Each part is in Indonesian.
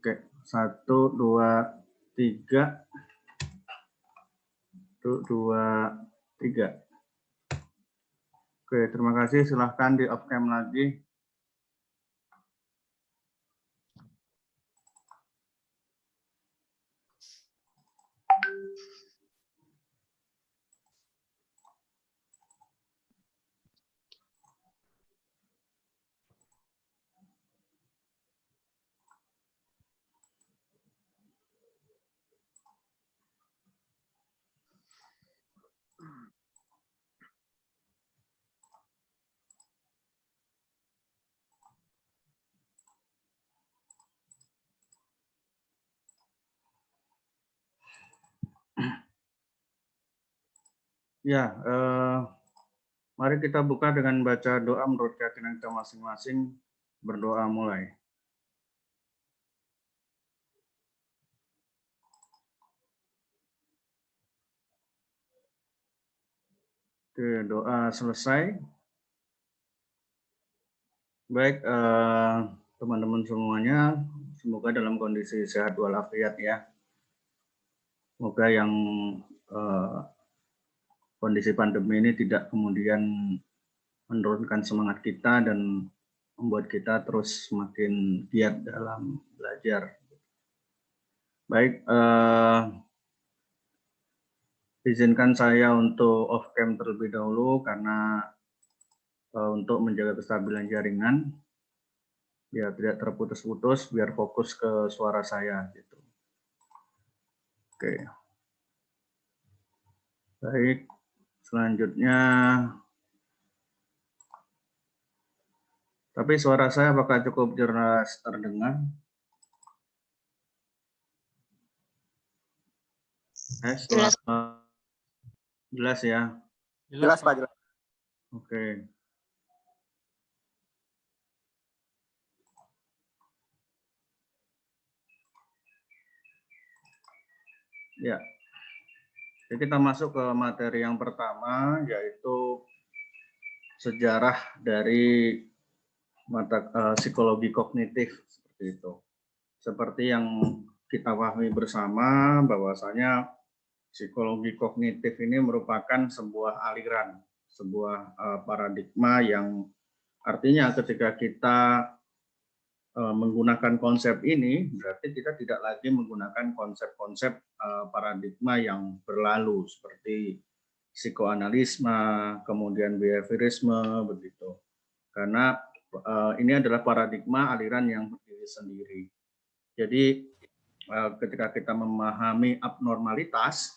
Oke, 1, 2, 3. 1, 2, 3. Oke, terima kasih. Silahkan di off cam lagi. Ya, mari kita buka dengan baca doa menurut keyakinan kita masing-masing. Berdoa mulai. Oke, doa selesai. Baik, teman-teman semuanya, semoga dalam kondisi sehat walafiat ya. Semoga yang kondisi pandemi ini tidak kemudian menurunkan semangat kita dan membuat kita terus semakin giat dalam belajar. Baik, izinkan saya untuk off cam terlebih dahulu karena untuk menjaga kestabilan jaringan, ya tidak terputus-putus, biar fokus ke suara saya gitu. Oke. Baik, selanjutnya. Tapi suara saya apakah cukup jelas terdengar? Jelas. Jelas ya? Jelas, Pak. Jelas. Oke. Ya. Jadi kita masuk ke materi yang pertama, yaitu sejarah dari mata psikologi kognitif seperti itu. Seperti yang kita pahami bersama bahwasanya psikologi kognitif ini merupakan sebuah aliran, sebuah paradigma yang artinya ketika kita menggunakan konsep ini, berarti kita tidak lagi menggunakan konsep-konsep paradigma yang berlalu seperti psikoanalisme, kemudian behaviorisme, begitu. Karena ini adalah paradigma aliran yang berdiri sendiri. Jadi ketika kita memahami abnormalitas,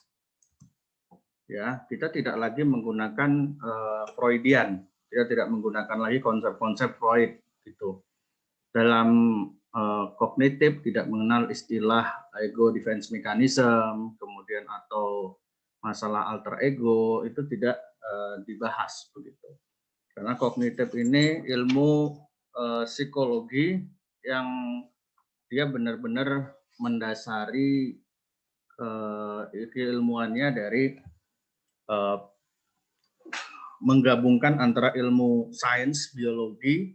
ya kita tidak lagi menggunakan Freudian, kita tidak menggunakan lagi konsep-konsep Freud, gitu. Dalam kognitif tidak mengenal istilah ego defense mechanism, kemudian atau masalah alter ego itu tidak dibahas begitu. Karena kognitif ini ilmu psikologi yang dia benar-benar mendasari keilmuannya dari menggabungkan antara ilmu sains biologi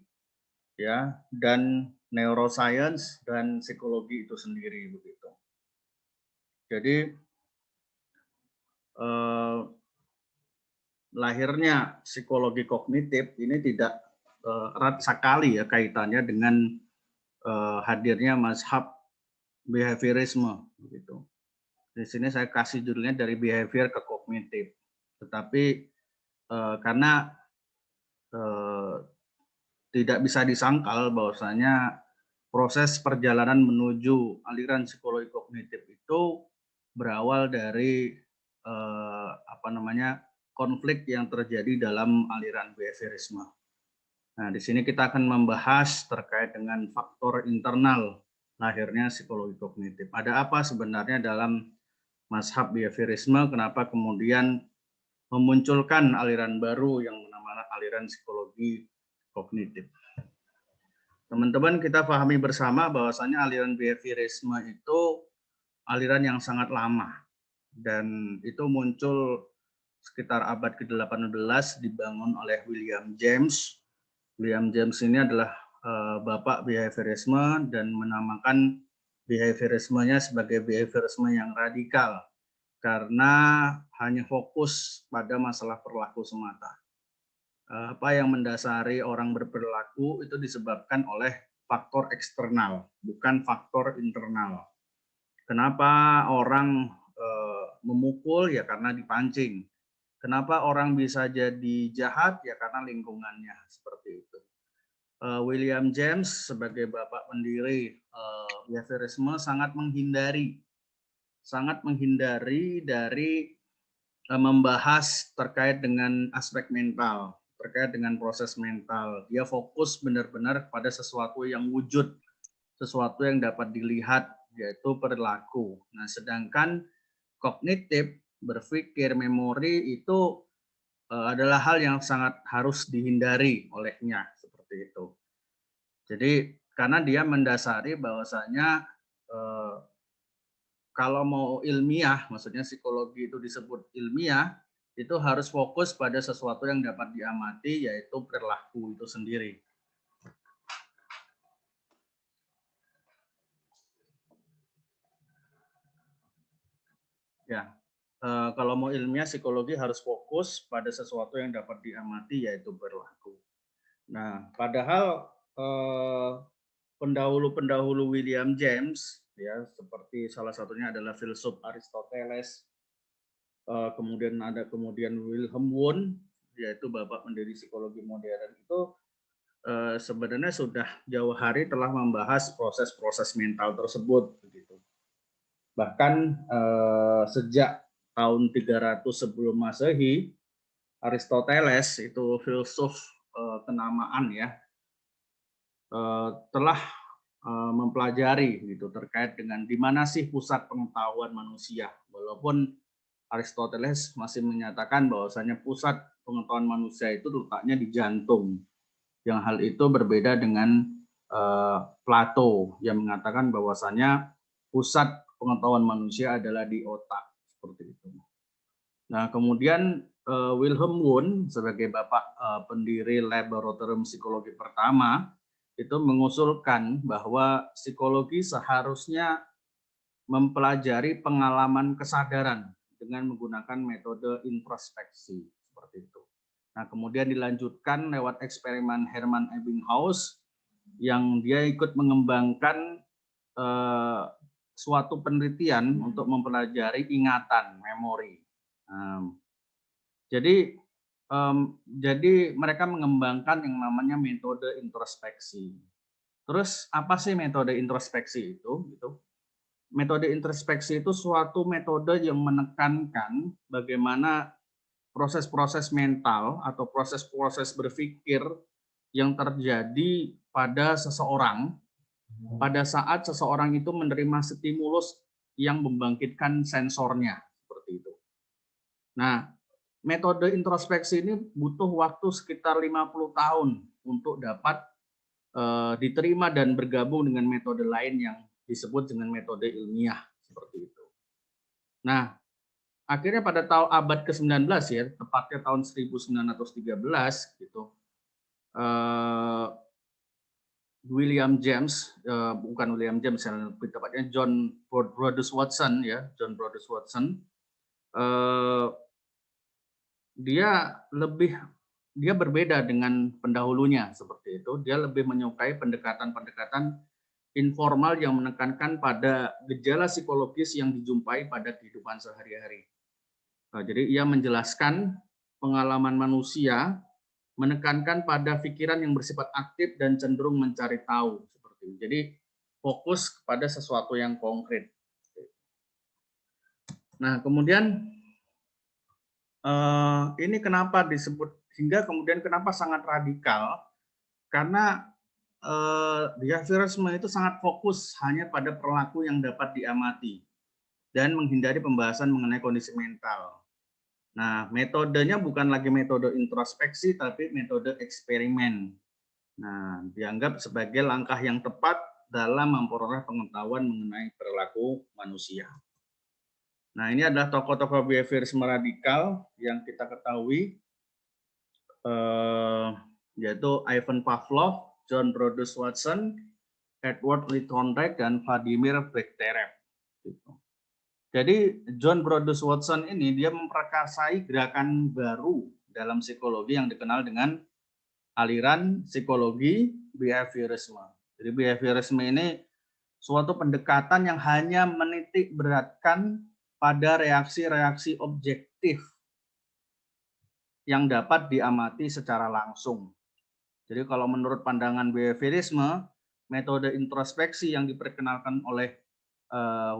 ya dan neuroscience dan psikologi itu sendiri begitu. Jadi lahirnya psikologi kognitif ini tidak erat sekali ya kaitannya dengan hadirnya mazhab behaviorisme begitu. Di sini saya kasih judulnya dari behavior ke kognitif. Tetapi karena tidak bisa disangkal bahwasanya proses perjalanan menuju aliran psikologi kognitif itu berawal dari konflik yang terjadi dalam aliran behaviorisme. Nah, di sini kita akan membahas terkait dengan faktor internal lahirnya psikologi kognitif. Ada apa sebenarnya dalam mazhab behaviorisme? Kenapa kemudian memunculkan aliran baru yang bernama aliran psikologi kognitif? Teman-teman, kita pahami bersama bahwasanya aliran behaviorisme itu aliran yang sangat lama dan itu muncul sekitar abad ke-18 dibangun oleh William James. William James ini adalah bapak behaviorisme dan menamakan behaviorismenya sebagai behaviorisme yang radikal karena hanya fokus pada masalah perilaku semata. Apa yang mendasari orang berperilaku itu disebabkan oleh faktor eksternal, bukan faktor internal. Kenapa orang memukul? Ya karena dipancing. Kenapa orang bisa jadi jahat? Ya karena lingkungannya seperti itu. William James sebagai bapak pendiri behaviorisme sangat menghindari dari membahas terkait dengan aspek mental, terkait dengan proses mental. Dia fokus benar-benar pada sesuatu yang wujud, sesuatu yang dapat dilihat, yaitu perilaku. Nah, sedangkan kognitif, berpikir, memori itu adalah hal yang sangat harus dihindari olehnya, seperti itu. Jadi, karena dia mendasari bahwasanya kalau mau ilmiah, maksudnya psikologi itu disebut ilmiah, itu harus fokus pada sesuatu yang dapat diamati, yaitu perilaku itu sendiri. Ya, kalau mau ilmiah psikologi harus fokus pada sesuatu yang dapat diamati, yaitu perilaku. Nah, padahal pendahulu-pendahulu William James, ya seperti salah satunya adalah filsuf Aristoteles, kemudian Wilhelm Wundt, yaitu bapak pendiri psikologi modern itu sebenarnya sudah jauh hari telah membahas proses-proses mental tersebut, begitu. Bahkan sejak tahun 300 sebelum Masehi, Aristoteles itu filsuf kenamaan ya, telah mempelajari gitu terkait dengan di mana sih pusat pengetahuan manusia. Walaupun Aristoteles masih menyatakan bahwasanya pusat pengetahuan manusia itu letaknya di jantung. Yang hal itu berbeda dengan Plato yang mengatakan bahwasanya pusat pengetahuan manusia adalah di otak, seperti itu. Nah, kemudian Wilhelm Wundt sebagai bapak pendiri laboratorium psikologi pertama itu mengusulkan bahwa psikologi seharusnya mempelajari pengalaman kesadaran dengan menggunakan metode introspeksi, seperti itu. Nah, kemudian dilanjutkan lewat eksperimen Hermann Ebbinghaus yang dia ikut mengembangkan suatu penelitian untuk mempelajari ingatan, memori. Jadi mereka mengembangkan yang namanya metode introspeksi. Terus apa sih metode introspeksi itu? Metode introspeksi itu suatu metode yang menekankan bagaimana proses-proses mental atau proses-proses berpikir yang terjadi pada seseorang pada saat seseorang itu menerima stimulus yang membangkitkan sensornya, seperti itu. Nah, metode introspeksi ini butuh waktu sekitar 50 tahun untuk dapat diterima dan bergabung dengan metode lain yang disebut dengan metode ilmiah, seperti itu. Nah, akhirnya pada abad ke-19 ya, tepatnya tahun 1913 gitu, William James, bukan William James, lebih tepatnya John Brodus Watson ya, dia berbeda dengan pendahulunya seperti itu. Dia lebih menyukai pendekatan-pendekatan informal yang menekankan pada gejala psikologis yang dijumpai pada kehidupan sehari-hari. Jadi ia menjelaskan pengalaman manusia, menekankan pada pikiran yang bersifat aktif dan cenderung mencari tahu, seperti itu. Jadi fokus kepada sesuatu yang konkret. Nah, kemudian ini kenapa disebut hingga kemudian kenapa sangat radikal? Karena behaviorisme itu sangat fokus hanya pada perilaku yang dapat diamati dan menghindari pembahasan mengenai kondisi mental. Nah, metodenya bukan lagi metode introspeksi, tapi metode eksperimen. Nah, dianggap sebagai langkah yang tepat dalam memperoleh pengetahuan mengenai perilaku manusia. Nah, ini adalah tokoh-tokoh behaviorisme radikal yang kita ketahui, yaitu Ivan Pavlov, John Brodus Watson, Edward Lee Thorndike dan Vladimir Bekhterev. Gitu. Jadi John Brodus Watson ini dia memperkasai gerakan baru dalam psikologi yang dikenal dengan aliran psikologi behaviorisme. Jadi behaviorisme ini suatu pendekatan yang hanya menitik beratkan pada reaksi-reaksi objektif yang dapat diamati secara langsung. Jadi kalau menurut pandangan behaviorisme, metode introspeksi yang diperkenalkan oleh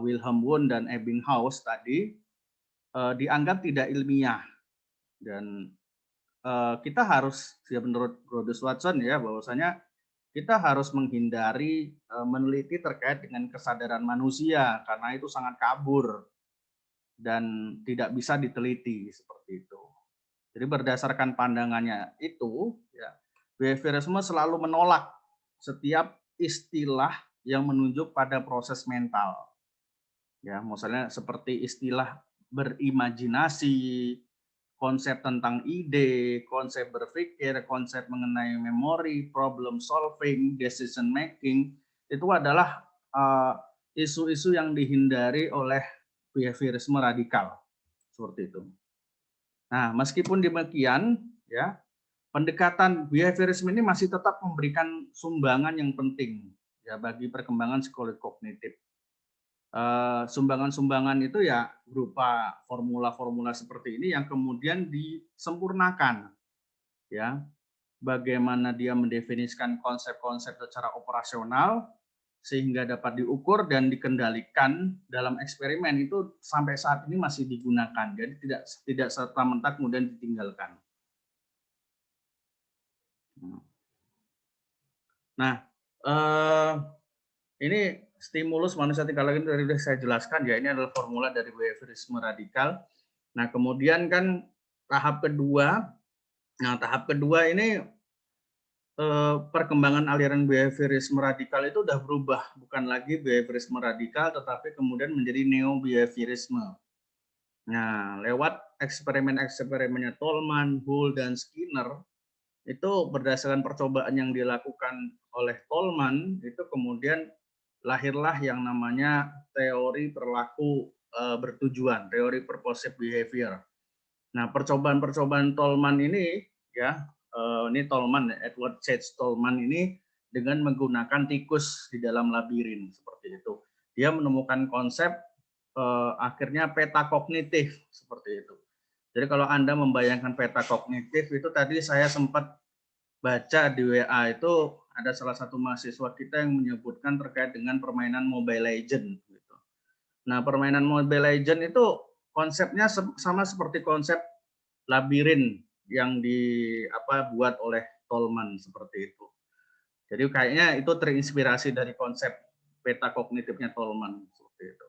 Wilhelm Wundt dan Ebbinghaus tadi dianggap tidak ilmiah, dan kita harus, ya menurut Brodus Watson ya, bahwasanya kita harus menghindari meneliti terkait dengan kesadaran manusia karena itu sangat kabur dan tidak bisa diteliti seperti itu. Jadi berdasarkan pandangannya itu, ya, behaviorisme selalu menolak setiap istilah yang menunjuk pada proses mental. Ya, misalnya seperti istilah berimajinasi, konsep tentang ide, konsep berpikir, konsep mengenai memori, problem solving, decision making, itu adalah isu-isu yang dihindari oleh behaviorisme radikal. Seperti itu. Nah, meskipun demikian, ya, pendekatan behaviorisme ini masih tetap memberikan sumbangan yang penting ya bagi perkembangan psikologi kognitif. Sumbangan-sumbangan itu ya berupa formula-formula seperti ini yang kemudian disempurnakan, ya. Bagaimana dia mendefinisikan konsep-konsep secara operasional sehingga dapat diukur dan dikendalikan dalam eksperimen, itu sampai saat ini masih digunakan. Jadi tidak serta-merta kemudian ditinggalkan. Nah, ini stimulus manusia tingkah laku dari saya jelaskan ya, ini adalah formula dari behaviorisme radikal. Nah, kemudian kan tahap kedua, ini perkembangan aliran behaviorisme radikal itu udah berubah, bukan lagi behaviorisme radikal tetapi kemudian menjadi neo-behaviorisme. Nah, lewat eksperimen-eksperimennya Tolman, Hull, dan Skinner, itu berdasarkan percobaan yang dilakukan oleh Tolman, itu kemudian lahirlah yang namanya teori perilaku bertujuan, teori purposive behavior. Nah, percobaan-percobaan Tolman ini, ya, ini Tolman, Edward Chase Tolman ini dengan menggunakan tikus di dalam labirin seperti itu. Dia menemukan konsep akhirnya peta kognitif seperti itu. Jadi kalau Anda membayangkan peta kognitif itu, tadi saya sempat baca di WA itu ada salah satu mahasiswa kita yang menyebutkan terkait dengan permainan Mobile Legend gitu. Nah, permainan Mobile Legend itu konsepnya sama seperti konsep labirin yang buat oleh Tolman seperti itu. Jadi kayaknya itu terinspirasi dari konsep peta kognitifnya Tolman seperti itu.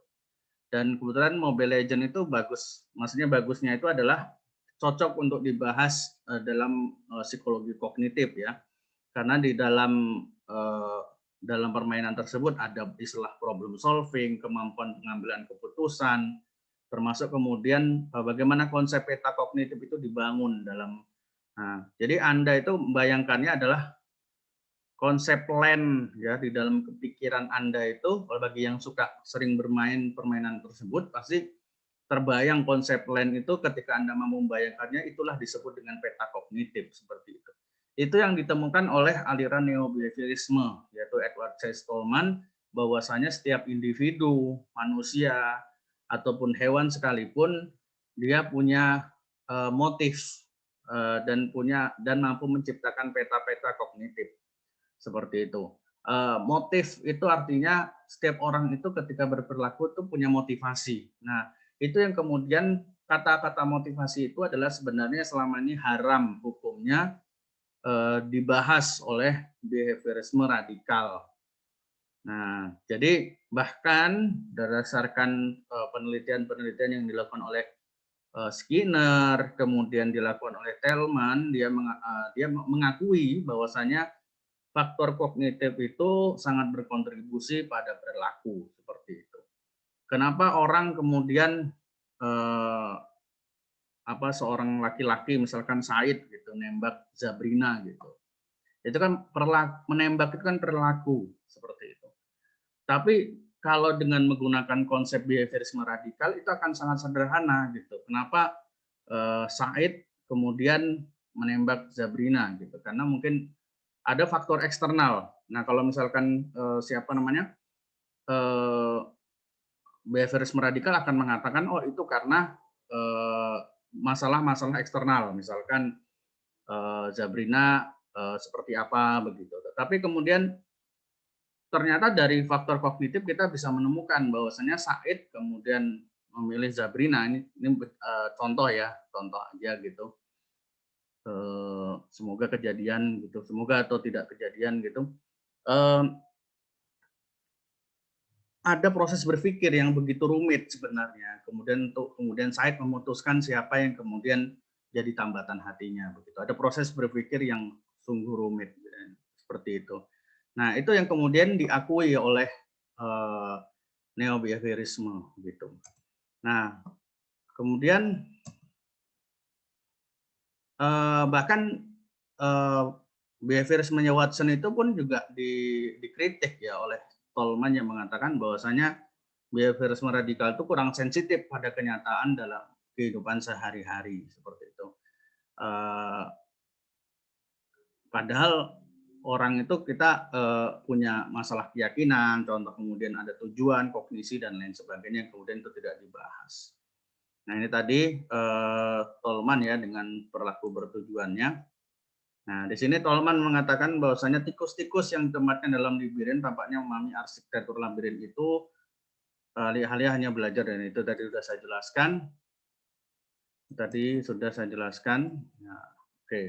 Dan kebetulan Mobile Legend itu bagus, maksudnya bagusnya itu adalah cocok untuk dibahas dalam psikologi kognitif ya, karena di dalam permainan tersebut ada istilah problem solving, kemampuan pengambilan keputusan, termasuk kemudian bagaimana konsep peta kognitif itu dibangun dalam. Nah, jadi Anda itu membayangkannya adalah konsep land ya di dalam kepikiran Anda itu. Kalau bagi yang suka sering bermain permainan tersebut pasti terbayang konsep land itu. Ketika Anda mampu membayangkannya, itulah disebut dengan peta kognitif seperti itu. Itu yang ditemukan oleh aliran neo-behaviorisme, yaitu Edward Chase Tolman, bahwasanya setiap individu, manusia ataupun hewan sekalipun dia punya motif dan mampu menciptakan peta-peta kognitif. Seperti itu. Motif itu artinya setiap orang itu ketika berperilaku itu punya motivasi. Nah, itu yang kemudian kata-kata motivasi itu adalah sebenarnya selama ini haram hukumnya dibahas oleh behaviorisme radikal. Nah, jadi bahkan berdasarkan penelitian-penelitian yang dilakukan oleh Skinner, kemudian dilakukan oleh Tolman, dia mengakui bahwasanya faktor kognitif itu sangat berkontribusi pada perilaku seperti itu. Kenapa orang kemudian seorang laki-laki misalkan Said gitu nembak Zabrina gitu. Itu kan menembak itu kan perilaku seperti itu. Tapi kalau dengan menggunakan konsep behaviorisme radikal itu akan sangat sederhana gitu. Kenapa Said kemudian menembak Zabrina gitu? Karena mungkin ada faktor eksternal. Nah, kalau misalkan siapa namanya behaviorisme radikal akan mengatakan, oh itu karena masalah-masalah eksternal, misalkan Zabrina seperti apa begitu. Tapi kemudian ternyata dari faktor kognitif kita bisa menemukan bahwasanya Said kemudian memilih Zabrina ini contoh ya, contoh aja gitu. Semoga kejadian gitu, semoga atau tidak kejadian gitu. Ada proses berpikir yang begitu rumit sebenarnya. Kemudian Said memutuskan siapa yang kemudian jadi tambatan hatinya begitu. Ada proses berpikir yang sungguh rumit seperti itu. Nah, itu yang kemudian diakui oleh neo-behaviorisme gitu. Nah, kemudian bahkan behaviorisme Watson itu pun juga dikritik ya oleh Tolman yang mengatakan bahwasanya behaviorisme radikal itu kurang sensitif pada kenyataan dalam kehidupan sehari-hari seperti itu. Padahal orang itu kita punya masalah keyakinan, contoh kemudian ada tujuan, kognisi dan lain sebagainya, kemudian itu tidak dibahas. Nah ini tadi Tolman ya dengan perilaku bertujuannya. Nah di sini Tolman mengatakan bahwasanya tikus-tikus yang ditempatkan dalam labirin tampaknya memahami arsitektur labirin itu. Alih-alih hanya belajar dan itu tadi sudah saya jelaskan. Nah, oke.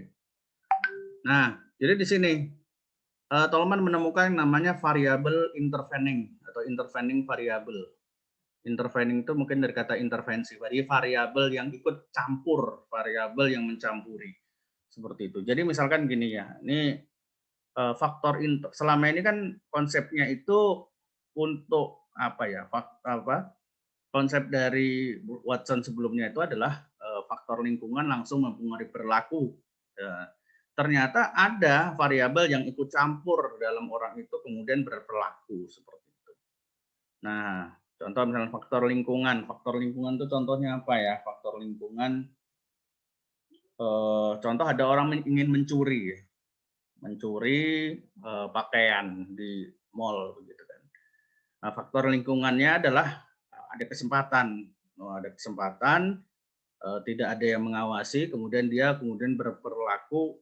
Nah, jadi di sini Tolman menemukan yang namanya variabel intervening atau intervening variable. Intervening itu mungkin dari kata intervensi, jadi variabel yang ikut campur, variabel yang mencampuri. Seperti itu. Jadi misalkan gini ya, ini faktor selama ini kan konsepnya itu untuk apa ya? Konsep dari Watson sebelumnya itu adalah faktor lingkungan langsung mempengaruhi perilaku. Ternyata ada variabel yang ikut campur dalam orang itu kemudian berperilaku seperti itu. Nah, contoh misalnya faktor lingkungan. Faktor lingkungan itu contohnya apa ya? Faktor lingkungan, contoh ada orang ingin mencuri pakaian di mall begitu kan. Nah, faktor lingkungannya adalah ada kesempatan, tidak ada yang mengawasi, kemudian dia berperilaku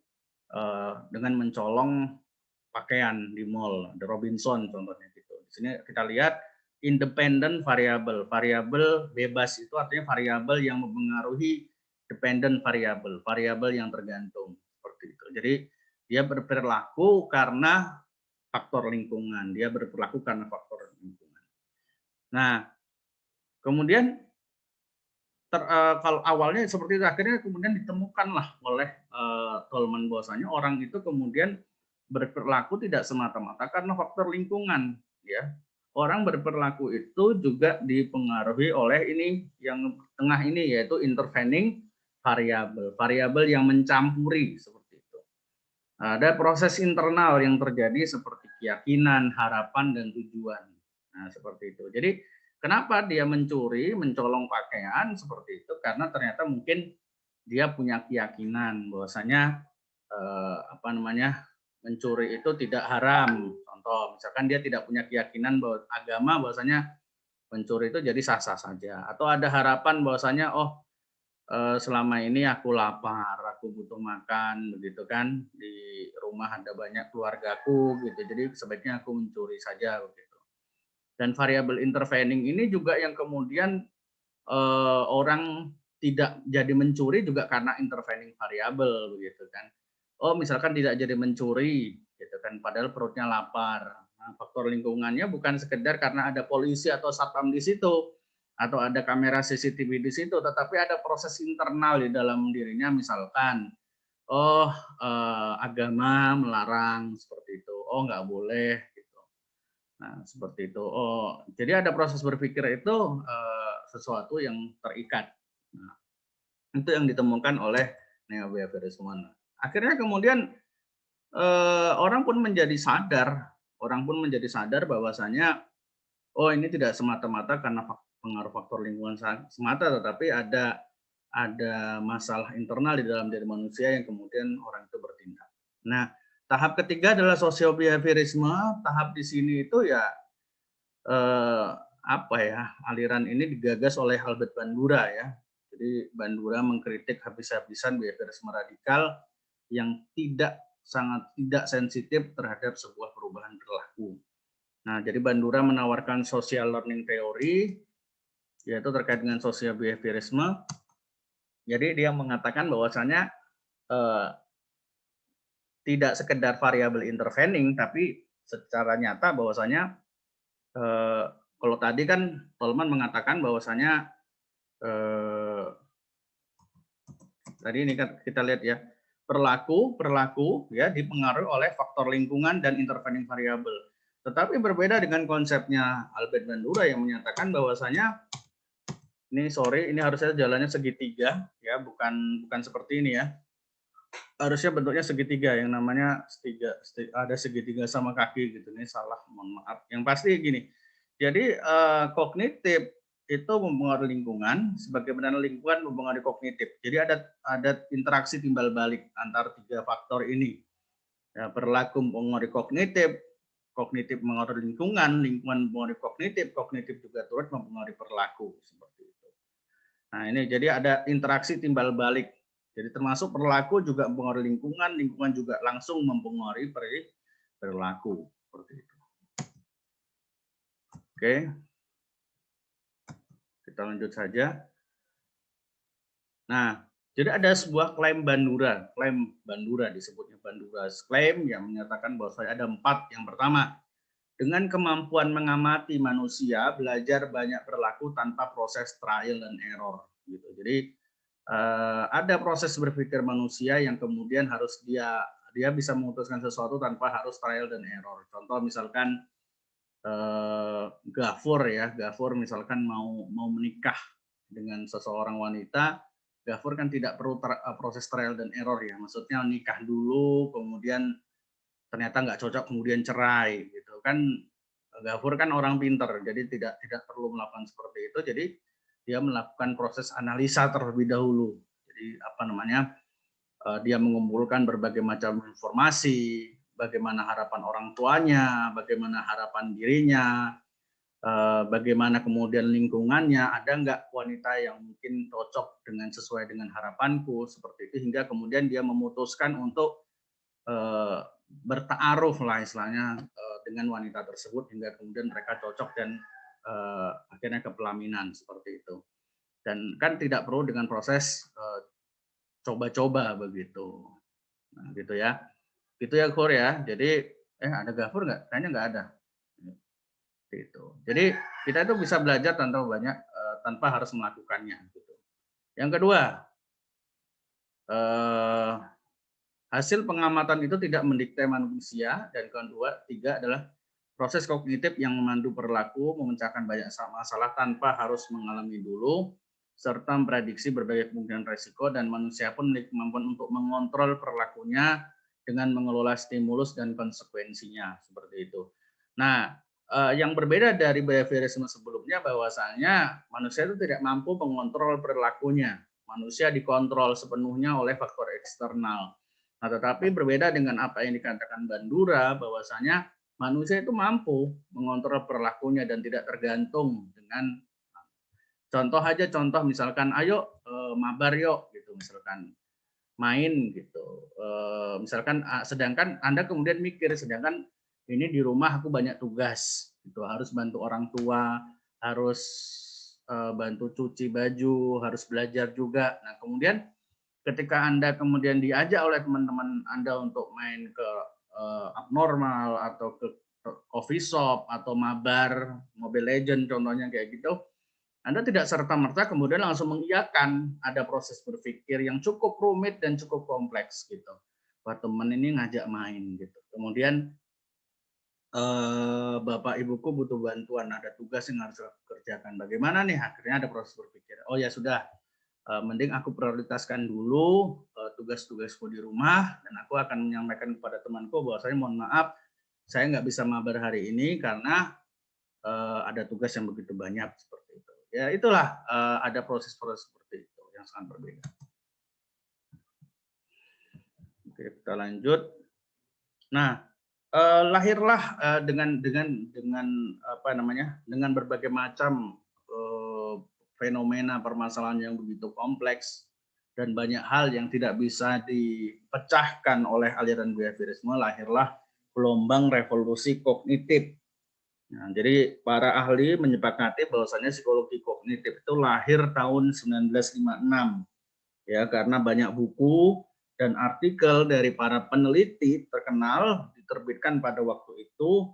dengan mencolong pakaian di mall, The Robinson contohnya gitu. Di sini kita lihat independent variable, variabel bebas itu artinya variabel yang mempengaruhi dependent variable, variabel yang tergantung seperti itu. Jadi dia berperilaku karena faktor lingkungan, dia berperilaku karena faktor lingkungan. Nah, kemudian kalau awalnya seperti itu, akhirnya kemudian ditemukanlah oleh Tolman bahwasanya orang itu kemudian berperilaku tidak semata-mata karena faktor lingkungan, ya. Orang berperilaku itu juga dipengaruhi oleh ini yang tengah ini yaitu intervening variabel, variabel yang mencampuri seperti itu. Ada proses internal yang terjadi seperti keyakinan, harapan dan tujuan. Nah, seperti itu. Jadi kenapa dia mencuri, mencolong pakaian seperti itu? Karena ternyata mungkin dia punya keyakinan bahwasanya mencuri itu tidak haram. Contoh, misalkan dia tidak punya keyakinan bahwa agama bahwasanya mencuri itu jadi sah-sah saja. Atau ada harapan bahwasanya selama ini aku lapar, aku butuh makan, begitu kan? Di rumah ada banyak keluargaku, gitu. Jadi sebaiknya aku mencuri saja, begitu. Dan variabel intervening ini juga yang kemudian orang tidak jadi mencuri juga karena intervening variabel, begitu kan? Oh, misalkan tidak jadi mencuri, gitu kan? Padahal perutnya lapar. Nah, faktor lingkungannya bukan sekedar karena ada polisi atau satpam di situ atau ada kamera CCTV di situ, tetapi ada proses internal di dalam dirinya, misalkan, agama melarang seperti itu, nggak boleh, gitu. Nah, seperti itu. Jadi ada proses berpikir itu sesuatu yang terikat. Nah, itu yang ditemukan oleh neo-behaviorisme. Akhirnya kemudian orang pun menjadi sadar bahwasanya oh ini tidak semata-mata karena pengaruh faktor lingkungan semata, tetapi ada masalah internal di dalam diri manusia yang kemudian orang itu bertindak. Nah, tahap ketiga adalah sosiobehaviorisme. Tahap di sini itu ya aliran ini digagas oleh Albert Bandura ya. Jadi Bandura mengkritik habis-habisan behaviorisme radikal yang sangat tidak sensitif terhadap sebuah perubahan perilaku. Nah, jadi Bandura menawarkan social learning theory, yaitu terkait dengan social behaviorisme. Jadi dia mengatakan bahwasanya tidak sekedar variabel intervening, tapi secara nyata bahwasanya kalau tadi kan Tolman mengatakan bahwasanya tadi ini kan kita lihat ya, perilaku ya dipengaruhi oleh faktor lingkungan dan intervening variabel. Tetapi berbeda dengan konsepnya Albert Bandura yang menyatakan bahwasanya ini harusnya jalannya segitiga ya, bukan seperti ini ya. Harusnya bentuknya segitiga, yang namanya ada segitiga sama kaki gitu. Ini salah, mohon maaf. Yang pasti gini. Jadi kognitif itu mempengaruhi lingkungan, sebagaimana lingkungan mempengaruhi kognitif. Jadi ada interaksi timbal balik antara tiga faktor ini. Ya, perilaku mempengaruhi kognitif mempengaruhi lingkungan mempengaruhi kognitif juga turut mempengaruhi perilaku seperti itu. Nah ini jadi ada interaksi timbal balik. Jadi termasuk perilaku juga mempengaruhi lingkungan juga langsung mempengaruhi perilaku seperti itu. Oke, kita lanjut saja. Nah, jadi ada sebuah klaim Bandura disebutnya Bandura's claim yang menyatakan bahwa ada 4. Yang pertama, dengan kemampuan mengamati manusia, belajar banyak perilaku tanpa proses trial dan error. Gitu. Jadi ada proses berpikir manusia yang kemudian harus dia bisa memutuskan sesuatu tanpa harus trial dan error. Contoh misalkan Gafur misalkan mau menikah dengan seseorang wanita, Gafur kan tidak perlu proses trial dan error ya. Maksudnya nikah dulu, kemudian ternyata nggak cocok, kemudian cerai gitu kan. Gafur kan orang pinter, jadi tidak perlu melakukan seperti itu. Jadi dia melakukan proses analisa terlebih dahulu. Jadi dia mengumpulkan berbagai macam informasi, bagaimana harapan orang tuanya, bagaimana harapan dirinya, bagaimana kemudian lingkungannya, ada nggak wanita yang mungkin cocok sesuai dengan harapanku, seperti itu, hingga kemudian dia memutuskan untuk bertaaruf lah istilahnya dengan wanita tersebut, hingga kemudian mereka cocok dan akhirnya kepelaminan seperti itu. Dan kan tidak perlu dengan proses coba-coba begitu. Nah, gitu ya. Gitu ya, Khur ya. Jadi ada Gafur nggak? Kayaknya nggak ada. Gitu. Jadi kita itu bisa belajar tanpa harus melakukannya. Gitu. Yang kedua, hasil pengamatan itu tidak mendikte manusia. Dan tiga adalah proses kognitif yang memandu perilaku, memecahkan banyak masalah tanpa harus mengalami dulu, serta memprediksi berbagai kemungkinan resiko, dan manusia pun memiliki kemampuan untuk mengontrol perilakunya dengan mengelola stimulus dan konsekuensinya, seperti itu. Nah, yang berbeda dari behaviorisme sebelumnya bahwasanya manusia itu tidak mampu mengontrol perilakunya. Manusia dikontrol sepenuhnya oleh faktor eksternal. Nah, tetapi berbeda dengan apa yang dikatakan Bandura bahwasanya manusia itu mampu mengontrol perilakunya dan tidak tergantung dengan contoh misalkan ayo mabar yuk gitu, misalkan main gitu. Misalkan sedangkan Anda kemudian mikir, sedangkan ini di rumah aku banyak tugas gitu, harus bantu orang tua, harus bantu cuci baju, harus belajar juga. Nah, kemudian ketika Anda kemudian diajak oleh teman-teman Anda untuk main ke abnormal atau ke coffee shop atau mabar Mobile Legend contohnya kayak gitu, Anda tidak serta-merta kemudian langsung mengiyakan. Ada proses berpikir yang cukup rumit dan cukup kompleks gitu. Wah, teman ini ngajak main gitu. Kemudian Bapak Ibuku butuh bantuan, ada tugas yang harus kerjakan. Bagaimana nih? Akhirnya ada proses berpikir. Oh ya sudah, mending aku prioritaskan dulu tugas-tugasku di rumah, dan aku akan menyampaikan kepada temanku bahwa saya mohon maaf, saya nggak bisa mabar hari ini karena ada tugas yang begitu banyak seperti itu. Ya itulah ada proses-proses seperti itu yang sangat berbeda. Oke, kita lanjut. Nah, lahirlah dengan apa namanya, dengan berbagai macam fenomena permasalahan yang begitu kompleks dan banyak hal yang tidak bisa dipecahkan oleh aliran behaviorisme, lahirlah gelombang revolusi kognitif. Nah, jadi para ahli menyepakati bahwasanya psikologi kognitif itu lahir tahun 1956 ya, karena banyak buku dan artikel dari para peneliti terkenal diterbitkan pada waktu itu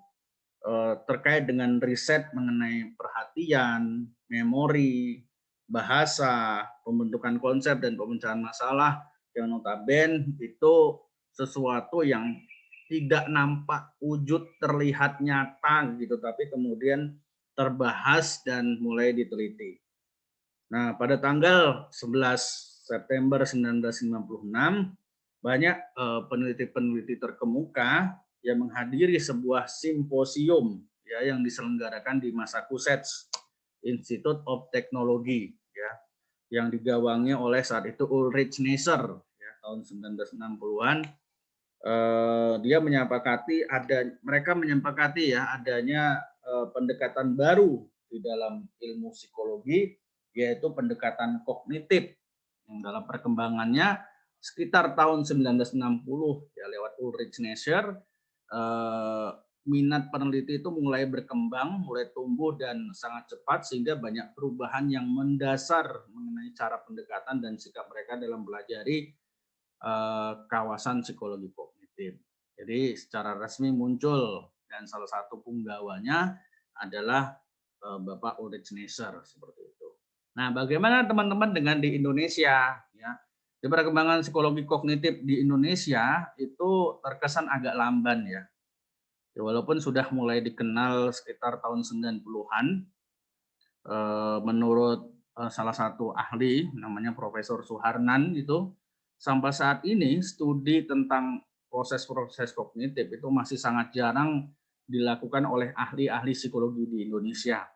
terkait dengan riset mengenai perhatian, memori, bahasa, pembentukan konsep dan pemecahan masalah yang notabene itu sesuatu yang tidak nampak wujud terlihat nyata gitu, tapi kemudian terbahas dan mulai diteliti. Nah, pada tanggal 11 September 1956 banyak peneliti-peneliti terkemuka yang menghadiri sebuah simposium ya yang diselenggarakan di Massachusetts Institute of Technology ya, yang digawangi oleh saat itu Ulrich Neisser ya, tahun 1960-an. Mereka menyepakati ya adanya pendekatan baru di dalam ilmu psikologi, yaitu pendekatan kognitif yang dalam perkembangannya sekitar tahun 1960 ya lewat Ulrich Neisser, minat peneliti itu mulai berkembang, mulai tumbuh dan sangat cepat sehingga banyak perubahan yang mendasar mengenai cara pendekatan dan sikap mereka dalam belajari kawasan psikologi kognitif. Jadi secara resmi muncul dan salah satu punggawanya adalah Bapak Ulrich Neisser seperti itu. Nah, bagaimana teman-teman dengan di Indonesia ya? Di perkembangan psikologi kognitif di Indonesia itu terkesan agak lamban ya. Ya, walaupun sudah mulai dikenal sekitar tahun 90-an, menurut salah satu ahli namanya Profesor Suharnan itu, sampai saat ini studi tentang proses-proses kognitif itu masih sangat jarang dilakukan oleh ahli-ahli psikologi di Indonesia.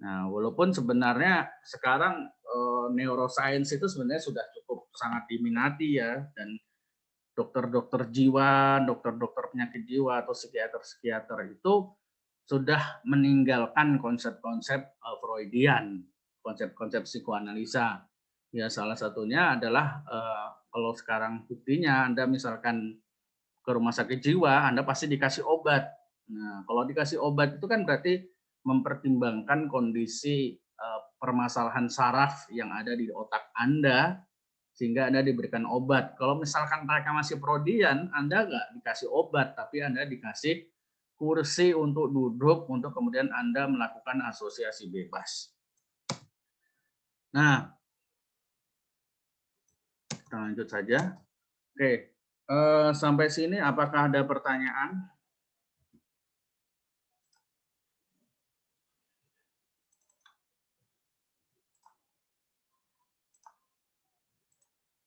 Nah, walaupun sebenarnya sekarang neuroscience itu sebenarnya sudah cukup sangat diminati ya, dan dokter-dokter jiwa, dokter-dokter penyakit jiwa atau psikiater-psikiater itu sudah meninggalkan konsep-konsep Freudian, konsep-konsep psikoanalisa. Ya, salah satunya adalah kalau sekarang buktinya Anda misalkan ke rumah sakit jiwa, Anda pasti dikasih obat. Nah, kalau dikasih obat itu kan berarti mempertimbangkan kondisi permasalahan saraf yang ada di otak Anda sehingga Anda diberikan obat. Kalau misalkan mereka masih Freudian, Anda nggak dikasih obat, tapi Anda dikasih kursi untuk duduk untuk kemudian Anda melakukan asosiasi bebas. Nah, kita lanjut saja. Oke, sampai sini apakah ada pertanyaan?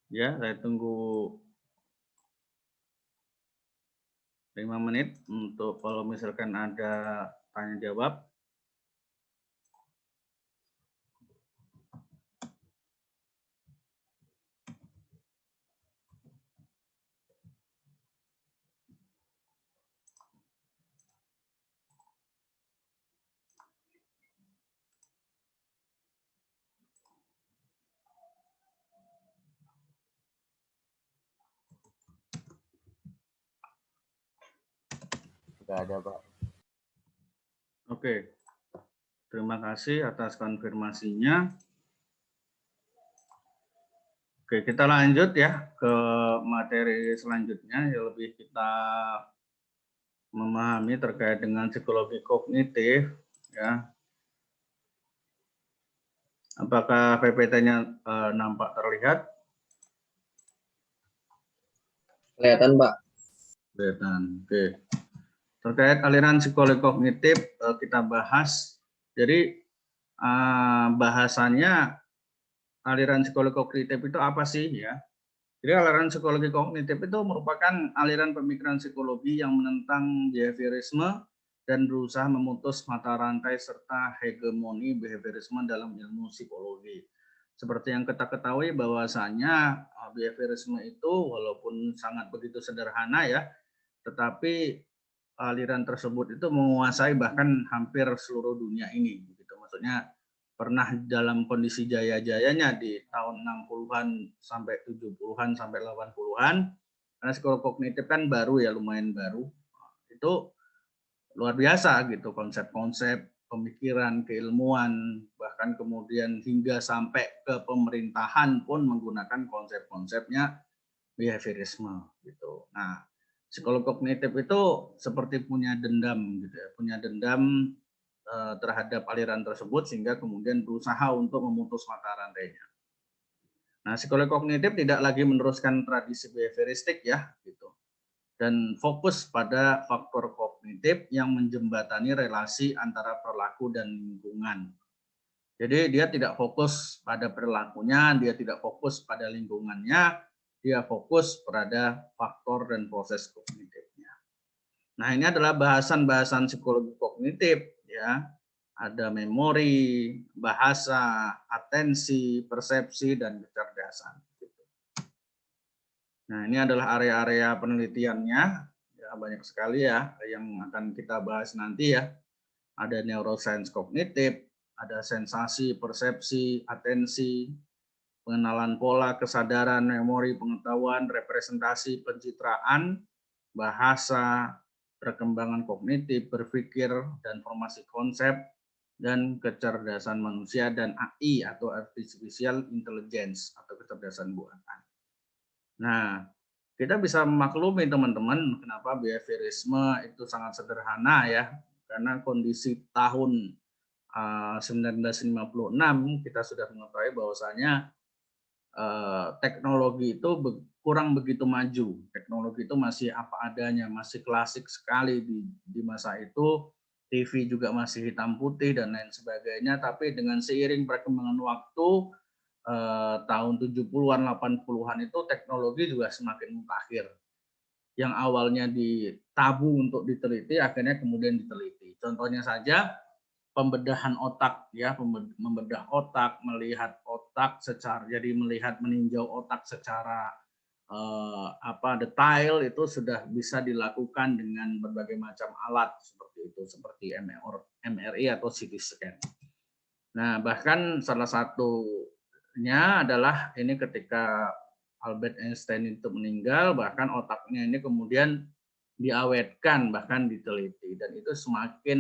Ya, saya tunggu 5 menit untuk kalau misalkan ada tanya jawab. Tidak ada, Pak. Oke, terima kasih atas konfirmasinya. Oke, kita lanjut ya ke materi selanjutnya yang lebih kita memahami terkait dengan psikologi kognitif ya. Apakah PPT-nya nampak terlihat? Kelihatan, Pak. Kelihatan. Oke. Terkait aliran psikologi kognitif kita bahas. Jadi bahasannya aliran psikologi kognitif itu apa sih ya? Jadi aliran psikologi kognitif itu merupakan aliran pemikiran psikologi yang menentang behaviorisme dan berusaha memutus mata rantai serta hegemoni behaviorisme dalam ilmu psikologi. Seperti yang kita ketahui bahwasanya behaviorisme itu walaupun sangat begitu sederhana ya, tetapi aliran tersebut itu menguasai bahkan hampir seluruh dunia ini gitu. Maksudnya pernah dalam kondisi jaya-jayanya di tahun 60-an sampai 70-an sampai 80-an, karena psikologi kognitif kan baru ya, lumayan baru. Itu luar biasa gitu, konsep-konsep pemikiran, keilmuan, bahkan kemudian hingga sampai ke pemerintahan pun menggunakan konsep-konsepnya behaviorisme gitu. Nah, psikologi kognitif itu seperti punya dendam gitu ya, punya dendam terhadap aliran tersebut sehingga kemudian berusaha untuk memutus mata rantainya. Nah, psikologi kognitif tidak lagi meneruskan tradisi behavioristik ya gitu. Dan fokus pada faktor kognitif yang menjembatani relasi antara perilaku dan lingkungan. Jadi dia tidak fokus pada perilakunya, dia tidak fokus pada lingkungannya, dia fokus pada faktor dan proses kognitifnya. Nah, ini adalah bahasan-bahasan psikologi kognitif ya. Ada memori, bahasa, atensi, persepsi, dan kecerdasan. Nah, ini adalah area-area penelitiannya, ya banyak sekali ya yang akan kita bahas nanti ya. Ada neuroscience kognitif, ada sensasi, persepsi, atensi, pengenalan pola, kesadaran, memori, pengetahuan, representasi, pencitraan, bahasa, perkembangan kognitif, berpikir, dan formasi konsep, dan kecerdasan manusia, dan AI atau artificial intelligence atau kecerdasan buatan. Nah, kita bisa memaklumi teman-teman kenapa behaviorisme itu sangat sederhana ya, karena kondisi tahun 1956 kita sudah mengetahui bahwasanya teknologi itu kurang begitu maju. Teknologi itu masih apa adanya, masih klasik sekali di masa itu. TV juga masih hitam putih dan lain sebagainya. Tapi dengan seiring perkembangan waktu, tahun 70-an, 80-an itu teknologi juga semakin mutakhir. Yang awalnya ditabu untuk diteliti, akhirnya kemudian diteliti. Contohnya saja pembedahan otak ya, membedah otak, melihat otak secara, jadi melihat meninjau otak secara detail itu sudah bisa dilakukan dengan berbagai macam alat seperti itu, seperti MRI atau CT scan. Nah, bahkan salah satunya adalah ini ketika Albert Einstein itu meninggal, bahkan otaknya ini kemudian diawetkan, bahkan diteliti, dan itu semakin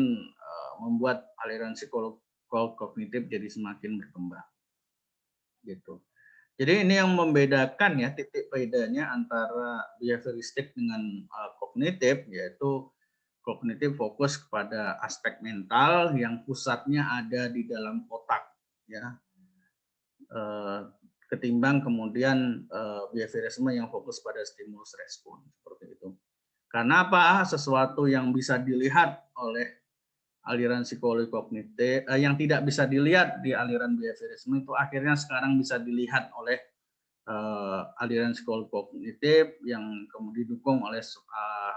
membuat aliran psikologi kognitif jadi semakin berkembang. Gitu. Jadi ini yang membedakan ya, titik bedanya antara behavioristik dengan kognitif, yaitu kognitif fokus kepada aspek mental yang pusatnya ada di dalam otak ya. Ketimbang kemudian behaviorisme yang fokus pada stimulus respon seperti itu. Karena apa? Sesuatu yang bisa dilihat oleh aliran psikologi kognitif, yang tidak bisa dilihat di aliran behaviorisme itu akhirnya sekarang bisa dilihat oleh aliran psikologi kognitif yang kemudian didukung oleh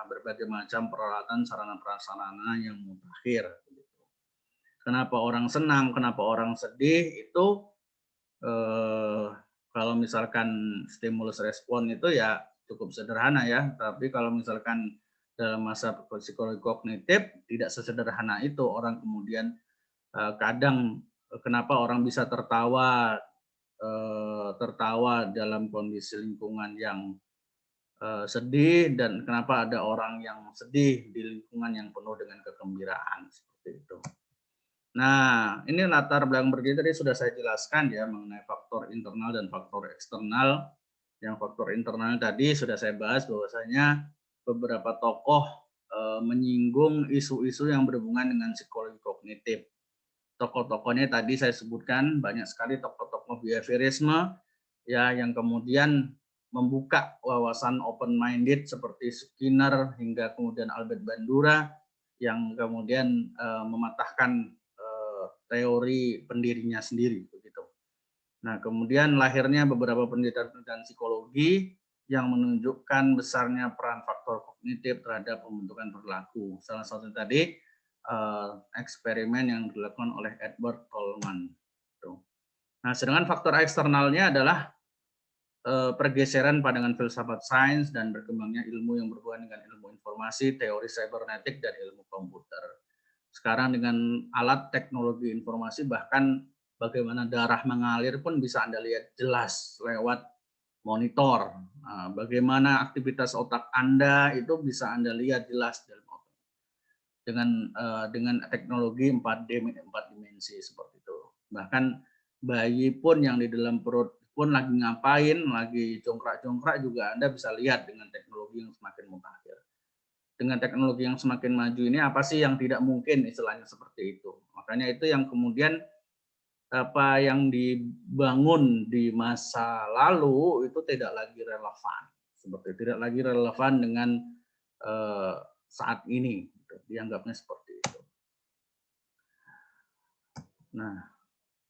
berbagai macam peralatan sarana prasarana yang mutakhir. Kenapa orang senang, kenapa orang sedih itu kalau misalkan stimulus respon itu ya cukup sederhana ya, tapi kalau misalkan dalam masa psikologi kognitif tidak sesederhana itu. Orang kemudian kadang kenapa orang bisa tertawa dalam kondisi lingkungan yang sedih, dan kenapa ada orang yang sedih di lingkungan yang penuh dengan kegembiraan seperti itu. Nah, ini latar belakang berdiri tadi sudah saya jelaskan ya mengenai faktor internal dan faktor eksternal. Yang faktor internal tadi sudah saya bahas bahwasanya beberapa tokoh menyinggung isu-isu yang berhubungan dengan psikologi kognitif. Tokoh-tokohnya tadi saya sebutkan, banyak sekali tokoh-tokoh behaviorisme ya yang kemudian membuka wawasan open minded seperti Skinner hingga kemudian Albert Bandura yang kemudian mematahkan teori pendirinya sendiri begitu. Nah, kemudian lahirnya beberapa penelitian psikologi yang menunjukkan besarnya peran faktor kognitif terhadap pembentukan perilaku. Salah satu tadi eksperimen yang dilakukan oleh Edward Tolman. Nah, sedangkan faktor eksternalnya adalah pergeseran pandangan filsafat sains dan berkembangnya ilmu yang berhubungan dengan ilmu informasi, teori cybernetik, dan ilmu komputer. Sekarang dengan alat teknologi informasi, bahkan bagaimana darah mengalir pun bisa Anda lihat jelas lewat monitor. Nah, bagaimana aktivitas otak Anda itu bisa Anda lihat jelas dalam otak. Dengan teknologi 4D, 4 dimensi seperti itu. Bahkan bayi pun yang di dalam perut pun lagi ngapain, lagi jongkrak-jongkrak juga Anda bisa lihat dengan teknologi yang semakin mutakhir. Dengan teknologi yang semakin maju ini apa sih yang tidak mungkin, istilahnya seperti itu. Makanya itu yang kemudian apa yang dibangun di masa lalu itu tidak lagi relevan, seperti tidak lagi relevan dengan saat ini, dianggapnya seperti itu.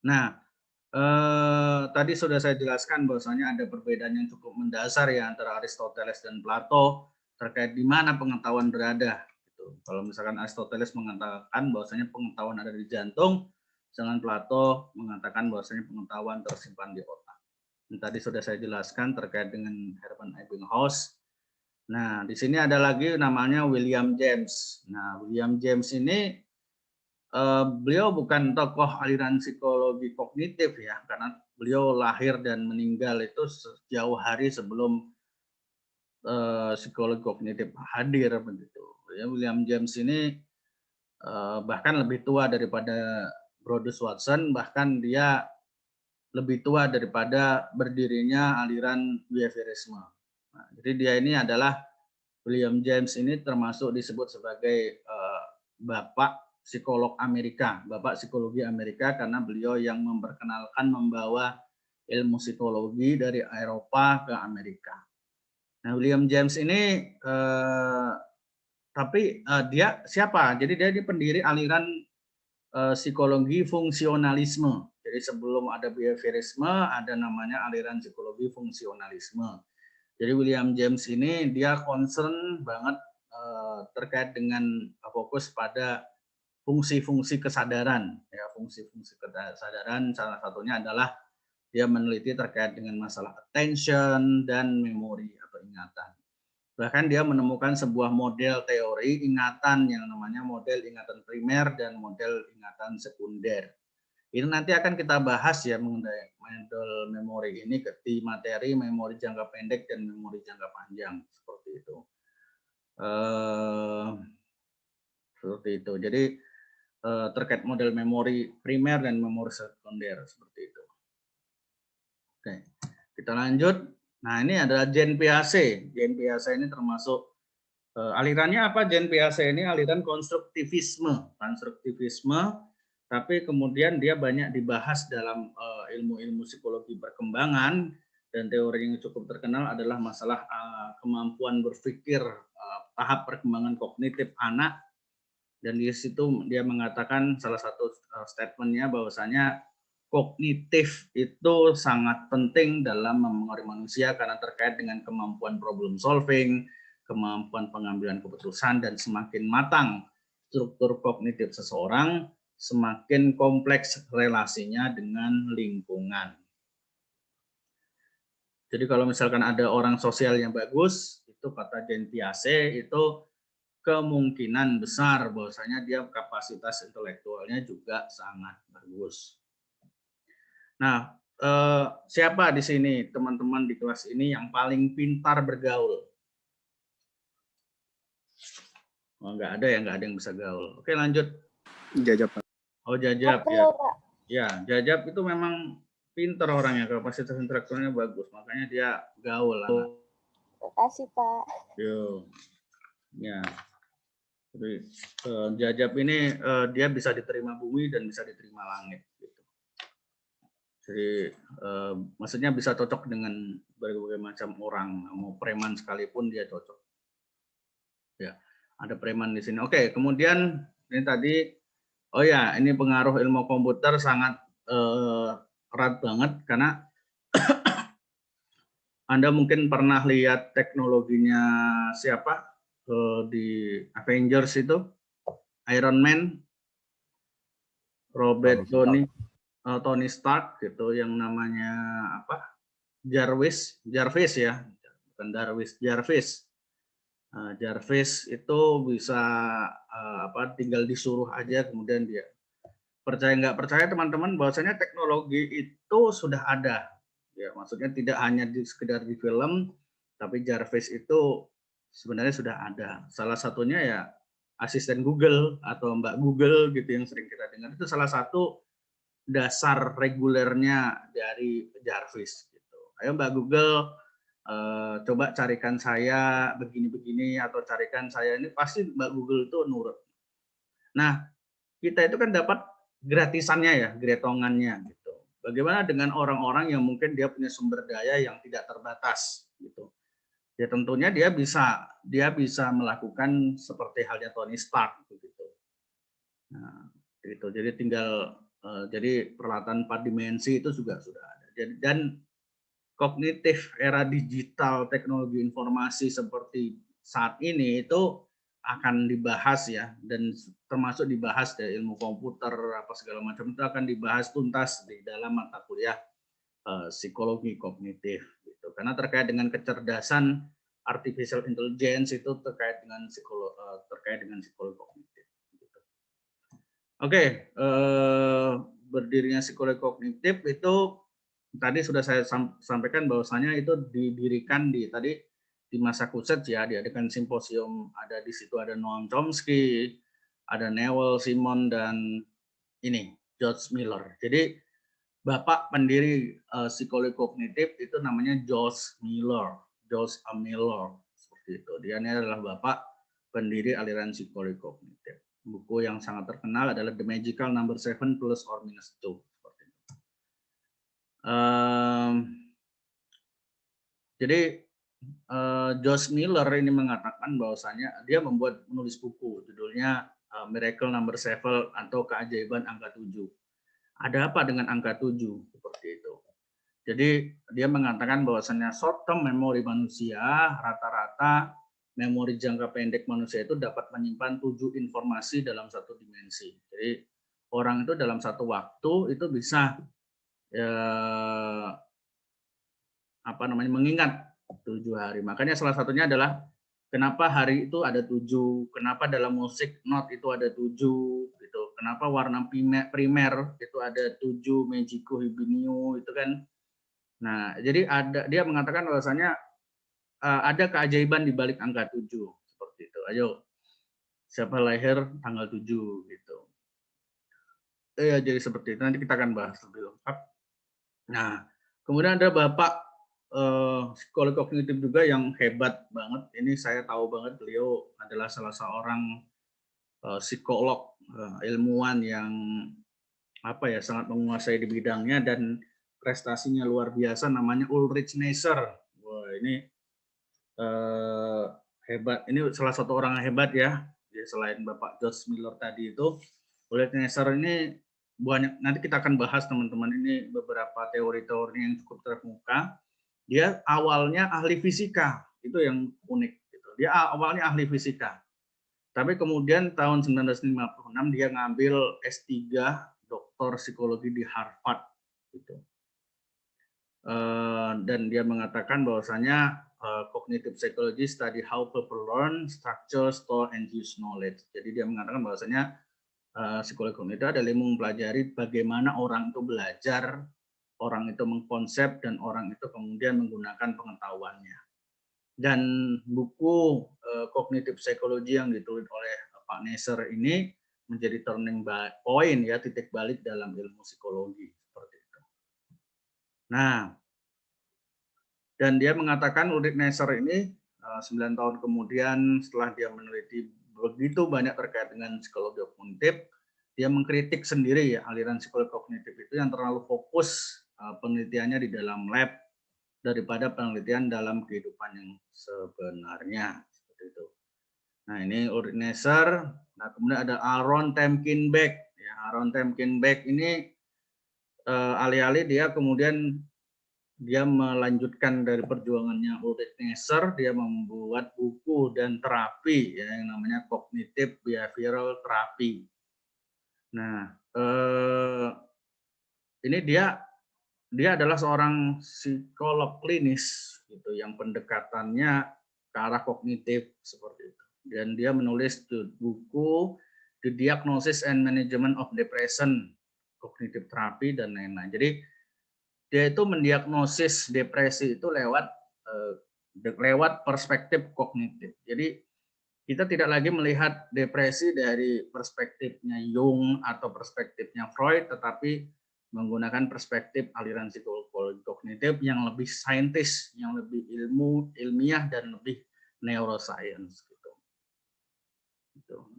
Nah, tadi sudah saya jelaskan bahwasanya ada perbedaan yang cukup mendasar ya antara Aristoteles dan Plato terkait di mana pengetahuan berada. Gitu. Kalau misalkan Aristoteles mengatakan bahwasanya pengetahuan ada di jantung, sedangkan Plato mengatakan bahwasanya pengetahuan tersimpan di otak. Ini tadi sudah saya jelaskan terkait dengan Hermann Ebbinghaus. Nah, di sini ada lagi namanya William James. Nah, William James ini beliau bukan tokoh aliran psikologi kognitif ya, karena beliau lahir dan meninggal itu sejauh hari sebelum psikologi kognitif hadir begitu. Ya, William James ini bahkan lebih tua daripada Bruce Watson, bahkan dia lebih tua daripada berdirinya aliran behaviorisme. Nah, jadi dia ini adalah William James ini termasuk disebut sebagai bapak psikolog Amerika, bapak psikologi Amerika, karena beliau yang membawa ilmu psikologi dari Eropa ke Amerika. Nah, William James ini dia siapa? Jadi dia pendiri aliran psikologi fungsionalisme. Jadi sebelum ada behaviorisme ada namanya aliran psikologi fungsionalisme. Jadi William James ini dia concern banget terkait dengan fokus pada fungsi-fungsi kesadaran. Ya, fungsi-fungsi kesadaran salah satunya adalah dia meneliti terkait dengan masalah attention dan memori atau ingatan. Bahkan dia menemukan sebuah model teori ingatan yang namanya model ingatan primer dan model ingatan sekunder. Ini nanti akan kita bahas ya mengenai model memori ini di materi memori jangka pendek dan memori jangka panjang seperti itu. Seperti itu. Jadi terkait model memori primer dan memori sekunder seperti itu. Oke, kita lanjut. Nah, ini adalah Jean Piaget. Jean Piaget ini termasuk alirannya apa? Jean Piaget ini aliran konstruktivisme, tapi kemudian dia banyak dibahas dalam ilmu-ilmu psikologi perkembangan, dan teori yang cukup terkenal adalah masalah kemampuan berpikir, tahap perkembangan kognitif anak. Dan di situ dia mengatakan salah satu statementnya bahwasanya kognitif itu sangat penting dalam mempengaruhi manusia karena terkait dengan kemampuan problem solving, kemampuan pengambilan keputusan, dan semakin matang struktur kognitif seseorang, semakin kompleks relasinya dengan lingkungan. Jadi kalau misalkan ada orang sosial yang bagus, itu kata Jean Piaget itu kemungkinan besar bahwasanya dia kapasitas intelektualnya juga sangat bagus. Nah, siapa di sini teman-teman di kelas ini yang paling pintar bergaul? Oh, nggak ada yang bisa gaul. Oke, lanjut. Jajab, Pak. Oh, Jajab ya. Ya, Jajab itu memang pintar orangnya, kapasitas intelektualnya bagus, makanya dia gaul. Terima kasih, Pak. Yo. Ya. Jadi Jajab ini dia bisa diterima bumi dan bisa diterima langit. Gitu. Jadi maksudnya bisa cocok dengan berbagai macam orang. Mau preman sekalipun dia cocok. Ya, ada preman di sini. Oke, kemudian ini tadi, oh ya, ini pengaruh ilmu komputer sangat erat banget karena Anda mungkin pernah lihat teknologinya siapa di Avengers itu. Iron Man, Robert Tony Stark gitu, yang namanya apa? Jarvis ya, bukan Darwis, Jarvis. Jarvis itu bisa tinggal disuruh aja, kemudian dia percaya nggak percaya teman-teman bahwasanya teknologi itu sudah ada. Ya, maksudnya tidak hanya sekedar di film, tapi Jarvis itu sebenarnya sudah ada. Salah satunya ya asisten Google atau Mbak Google gitu yang sering kita dengar, itu salah satu dasar regulernya dari Jarvis gitu. Ayo Mbak Google, coba carikan saya begini-begini atau carikan saya ini, pasti Mbak Google itu nurut. Nah, kita itu kan dapat gratisannya ya, gretongannya gitu. Bagaimana dengan orang-orang yang mungkin dia punya sumber daya yang tidak terbatas gitu. Ya tentunya dia bisa melakukan seperti halnya Tony Stark gitu. Nah, gitu. Jadi tinggal jadi peralatan 4 dimensi itu juga sudah ada. Jadi, dan kognitif era digital teknologi informasi seperti saat ini itu akan dibahas ya, dan termasuk dibahas dari ilmu komputer apa segala macam itu akan dibahas tuntas di dalam mata kuliah psikologi kognitif gitu. Karena terkait dengan kecerdasan artificial intelligence itu terkait dengan psikologi kognitif gitu. Oke, berdirinya psikologi kognitif itu tadi sudah saya sampaikan bahwasanya itu didirikan di Massachusetts ya, diadakan simposium, ada di situ ada Noam Chomsky, ada Newell Simon, dan ini George Miller. Jadi bapak pendiri psikologi kognitif itu namanya George Miller seperti itu. Dia ini adalah bapak pendiri aliran psikologi kognitif. Buku yang sangat terkenal adalah The Magical Number 7 Plus or Minus 2. Jadi George Miller ini mengatakan bahwasanya dia menulis buku judulnya Miracle Number 7 atau Keajaiban Angka 7. Ada apa dengan angka 7 seperti itu? Jadi dia mengatakan bahwasanya short term memory manusia, rata-rata memori jangka pendek manusia itu dapat menyimpan 7 informasi dalam satu dimensi. Jadi orang itu dalam satu waktu itu bisa mengingat 7 hari. Makanya salah satunya adalah kenapa hari itu ada 7, kenapa dalam musik not itu ada 7 gitu. Kenapa warna primer itu ada 7, Magico Hibiniu itu kan. Nah, jadi dia mengatakan bahwasanya ada keajaiban di balik angka 7 seperti itu. Ayo, siapa lahir tanggal 7 gitu. Ya, jadi seperti itu. Nanti kita akan bahas lebih lengkap. Nah, kemudian ada Bapak psikologi kognitif juga yang hebat banget. Ini saya tahu banget, beliau adalah salah seorang psikolog, ilmuwan yang sangat menguasai di bidangnya dan prestasinya luar biasa, namanya Ulrich Neisser. Wah, ini hebat. Ini salah satu orang yang hebat ya. Selain Bapak George Miller tadi itu, Ulrich Neisser ini banyak, nanti kita akan bahas teman-teman, ini beberapa teori-teori yang cukup terbuka. Dia awalnya ahli fisika, itu yang unik gitu. Dia awalnya ahli fisika. Tapi kemudian tahun 1956 dia ngambil S3 doktor psikologi di Harvard gitu. Dan dia mengatakan bahwasanya cognitive psychology study how people learn, structure, store, and use knowledge. Jadi dia mengatakan bahwasanya psikologi kognitif adalah mempelajari bagaimana orang itu belajar, orang itu mengkonsep, dan orang itu kemudian menggunakan pengetahuannya. Dan buku cognitive psychology yang ditulis oleh Pak Neisser ini menjadi turning point ya, titik balik dalam ilmu psikologi seperti itu. Nah, dan dia mengatakan Ulrich Neisser ini 9 tahun kemudian setelah dia meneliti begitu banyak terkait dengan psikologi kognitif, dia mengkritik sendiri ya aliran psikologi kognitif itu yang terlalu fokus penelitiannya di dalam lab daripada penelitian dalam kehidupan yang sebenarnya seperti itu. Nah, ini Ulrich Neisser. Nah, kemudian ada Aaron Temkin Beck. Ya, Aaron Temkin Beck ini alih-alih dia kemudian dia melanjutkan dari perjuangannya Ulrich Neisser, dia membuat buku dan terapi ya, yang namanya Cognitive Behavioral Therapy. Nah, ini dia adalah seorang psikolog klinis gitu yang pendekatannya ke arah kognitif seperti itu. Dan dia menulis buku The Diagnosis and Management of Depression, Cognitive Therapy dan lain-lain. Jadi dia itu mendiagnosis depresi itu lewat perspektif kognitif. Jadi kita tidak lagi melihat depresi dari perspektifnya Jung atau perspektifnya Freud, tetapi menggunakan perspektif aliran psikologi kognitif yang lebih saintis, yang lebih ilmiah dan lebih neuroscience gitu.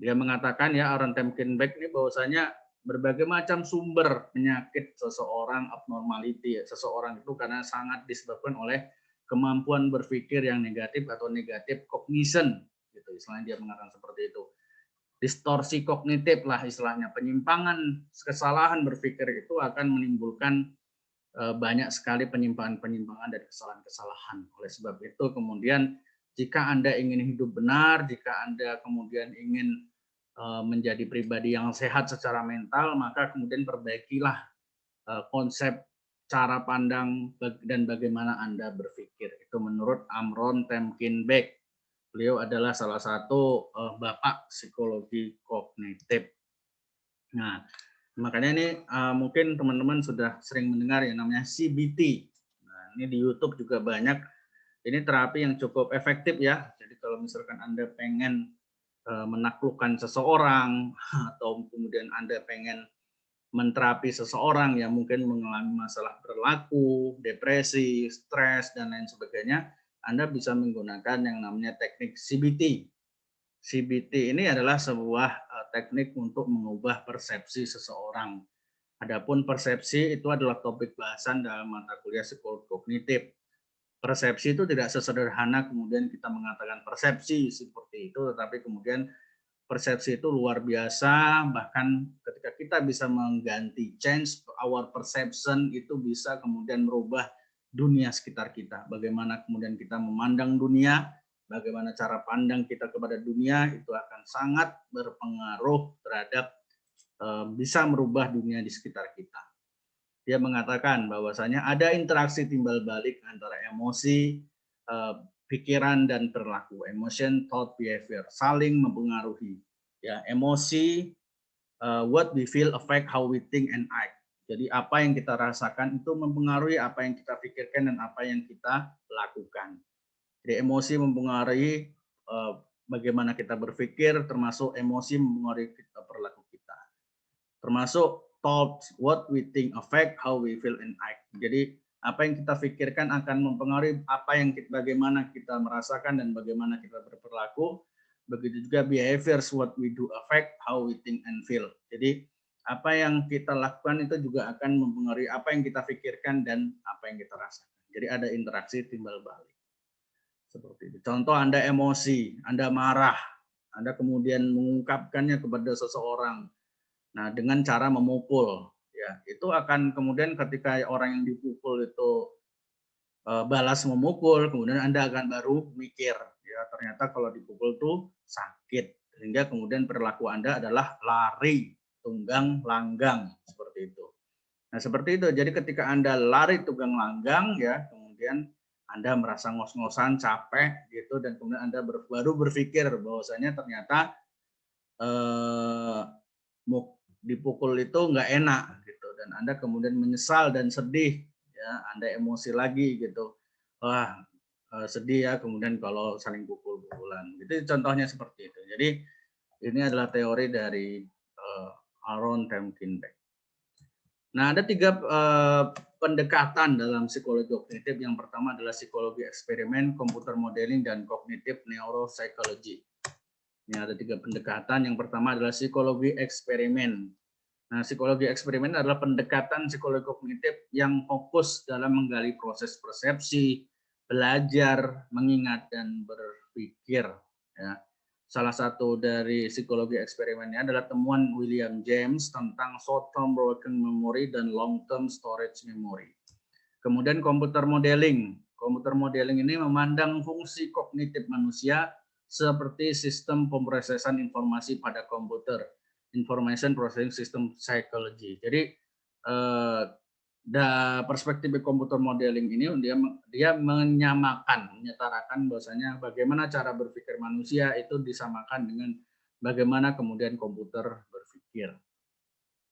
Dia mengatakan ya Aaron Temkin-Beck ini bahwasanya berbagai macam sumber penyakit seseorang, abnormality seseorang itu karena sangat disebabkan oleh kemampuan berpikir yang negatif atau negatif cognition gitu, istilahnya dia mengatakan seperti itu. Distorsi kognitif lah istilahnya, penyimpangan, kesalahan berpikir itu akan menimbulkan banyak sekali penyimpangan-penyimpangan dan kesalahan-kesalahan. Oleh sebab itu kemudian jika Anda ingin hidup benar, jika Anda kemudian ingin menjadi pribadi yang sehat secara mental, maka kemudian perbaikilah konsep cara pandang dan bagaimana Anda berpikir. Itu menurut Aaron Temkin-Beck. Beliau adalah salah satu bapak psikologi kognitif. Nah, makanya ini mungkin teman-teman sudah sering mendengar yang namanya CBT. Nah, ini di YouTube juga banyak. Ini terapi yang cukup efektif ya. Jadi kalau misalkan Anda pengen menaklukkan seseorang atau kemudian Anda pengen menterapi seseorang yang mungkin mengalami masalah perilaku, depresi, stres dan lain sebagainya, Anda bisa menggunakan yang namanya teknik CBT. CBT ini adalah sebuah teknik untuk mengubah persepsi seseorang. Adapun persepsi itu adalah topik bahasan dalam mata kuliah psikologi kognitif. Persepsi itu tidak sesederhana kemudian kita mengatakan persepsi seperti itu, tetapi kemudian persepsi itu luar biasa, bahkan ketika kita bisa mengganti change our perception itu bisa kemudian merubah dunia sekitar kita. Bagaimana kemudian kita memandang dunia, bagaimana cara pandang kita kepada dunia itu akan sangat berpengaruh terhadap bisa merubah dunia di sekitar kita. Dia mengatakan bahwasanya ada interaksi timbal balik antara emosi, pikiran dan perilaku, emotion, thought, behavior, saling mempengaruhi. Ya, emosi, what we feel affect how we think and act. Jadi apa yang kita rasakan itu mempengaruhi apa yang kita pikirkan dan apa yang kita lakukan. Jadi emosi mempengaruhi bagaimana kita berpikir, termasuk emosi mempengaruhi perilaku kita. Termasuk thoughts, what we think affect how we feel and act. Jadi apa yang kita pikirkan akan mempengaruhi bagaimana kita merasakan dan bagaimana kita berperilaku. Begitu juga behaviors, what we do affect how we think and feel. Jadi apa yang kita lakukan itu juga akan mempengaruhi apa yang kita pikirkan dan apa yang kita rasakan. Jadi ada interaksi timbal balik. Seperti itu. Contoh Anda emosi, Anda marah, Anda kemudian mengungkapkannya kepada seseorang. Nah, dengan cara memukul, ya itu akan kemudian ketika orang yang dipukul itu balas memukul, kemudian Anda akan baru mikir, ya ternyata kalau dipukul tuh sakit, sehingga kemudian perilaku Anda adalah lari, tunggang langgang seperti itu. Nah seperti itu. Jadi ketika Anda lari tunggang langgang, ya kemudian Anda merasa ngos-ngosan, capek gitu, dan kemudian Anda baru berpikir bahwasanya ternyata dipukul itu nggak enak gitu, dan Anda kemudian menyesal dan sedih, ya Anda emosi lagi gitu, wah sedih ya kemudian kalau saling pukul-pukulan. Itu contohnya seperti itu. Jadi ini adalah teori dari Aaron Temkin-Beck. Nah ada 3 pendekatan dalam psikologi kognitif. Yang pertama adalah psikologi eksperimen, komputer modeling, dan kognitif neuropsychology. Ini ada 3 pendekatan. Yang pertama adalah psikologi eksperimen. Nah, psikologi eksperimen adalah pendekatan psikologi kognitif yang fokus dalam menggali proses persepsi, belajar, mengingat, dan berpikir. Ya. Salah satu dari psikologi eksperimennya adalah temuan William James tentang short-term working memory dan long-term storage memory. Kemudian computer modeling. Computer modeling ini memandang fungsi kognitif manusia seperti sistem pemrosesan informasi pada komputer, information processing system psychology. Jadi perspektif komputer modeling ini dia menyetarakan bahwasanya bagaimana cara berpikir manusia itu disamakan dengan bagaimana kemudian komputer berpikir.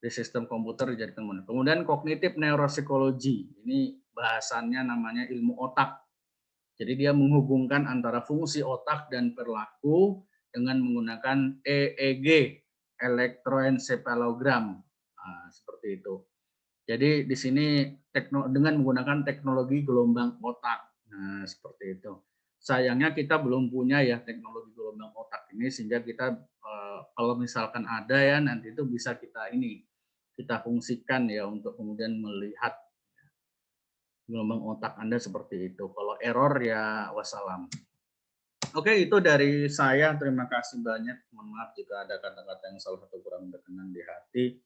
Di sistem komputer dijadikan model. Kemudian kognitif neuropsikologi, ini bahasannya namanya ilmu otak. Jadi dia menghubungkan antara fungsi otak dan perilaku dengan menggunakan EEG, elektroencephalogram, seperti itu. Jadi di sini dengan menggunakan teknologi gelombang otak, nah seperti itu. Sayangnya kita belum punya ya teknologi gelombang otak ini, sehingga kita kalau misalkan ada ya nanti itu bisa kita fungsikan ya untuk kemudian melihat gelombang otak Anda seperti itu. Kalau error ya wassalam. Oke, itu dari saya. Terima kasih banyak. Mohon maaf jika ada kata-kata yang salah atau kurang berkenan di hati.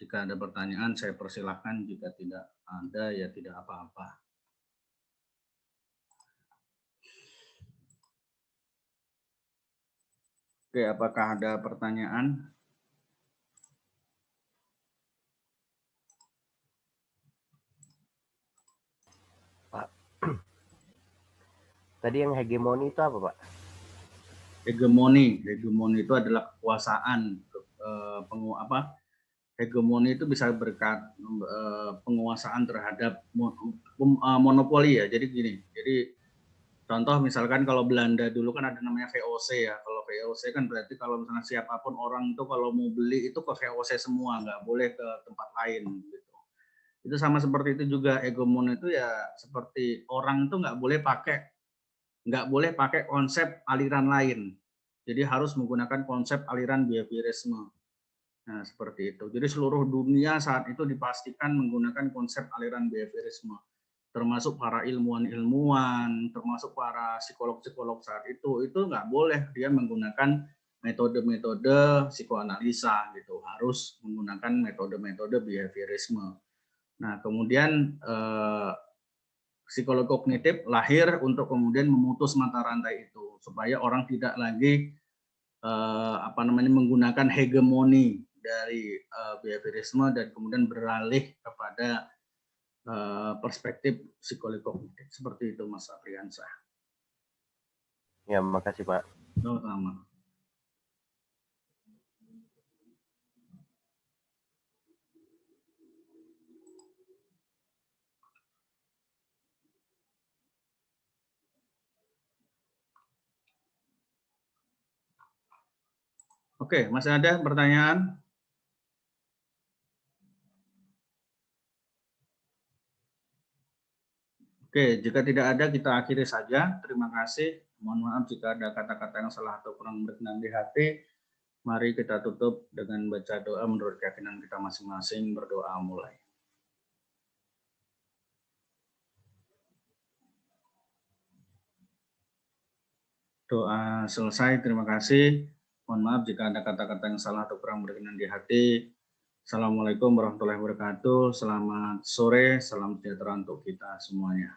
Jika ada pertanyaan, saya persilahkan. Jika tidak ada, ya tidak apa-apa. Oke, apakah ada pertanyaan? Pak, tadi yang hegemoni itu apa, Pak? Hegemoni itu adalah kekuasaan. Hegemoni itu bisa berkat penguasaan terhadap monopoli ya. Jadi gini, jadi contoh misalkan kalau Belanda dulu kan ada namanya VOC ya. Kalau VOC kan berarti kalau misalnya siapapun orang itu kalau mau beli itu ke VOC semua, nggak boleh ke tempat lain gitu. Itu sama seperti itu juga, hegemoni itu ya seperti orang itu nggak boleh pakai konsep aliran lain. Jadi harus menggunakan konsep aliran behaviorisme. Nah, seperti itu. Jadi seluruh dunia saat itu dipastikan menggunakan konsep aliran behaviorisme. Termasuk para ilmuwan-ilmuwan, termasuk para psikolog-psikolog saat itu nggak boleh dia menggunakan metode-metode psikoanalisa gitu. Harus menggunakan metode-metode behaviorisme. Nah, kemudian psikologi kognitif lahir untuk kemudian memutus mata rantai itu supaya orang tidak lagi menggunakan hegemoni dari behaviorisme dan kemudian beralih kepada perspektif psikologi kognitif. Seperti itu Mas Afriansyah. Ya, makasih Pak. Sama-sama. Oke, masih ada pertanyaan? Oke, jika tidak ada kita akhiri saja. Terima kasih. Mohon maaf jika ada kata-kata yang salah atau kurang berkenan di hati. Mari kita tutup dengan baca doa menurut keyakinan kita masing-masing. Berdoa mulai. Doa selesai. Terima kasih. Mohon maaf jika ada kata-kata yang salah atau kurang berkenan di hati. Assalamualaikum warahmatullahi wabarakatuh. Selamat sore, salam sejahtera untuk kita semuanya.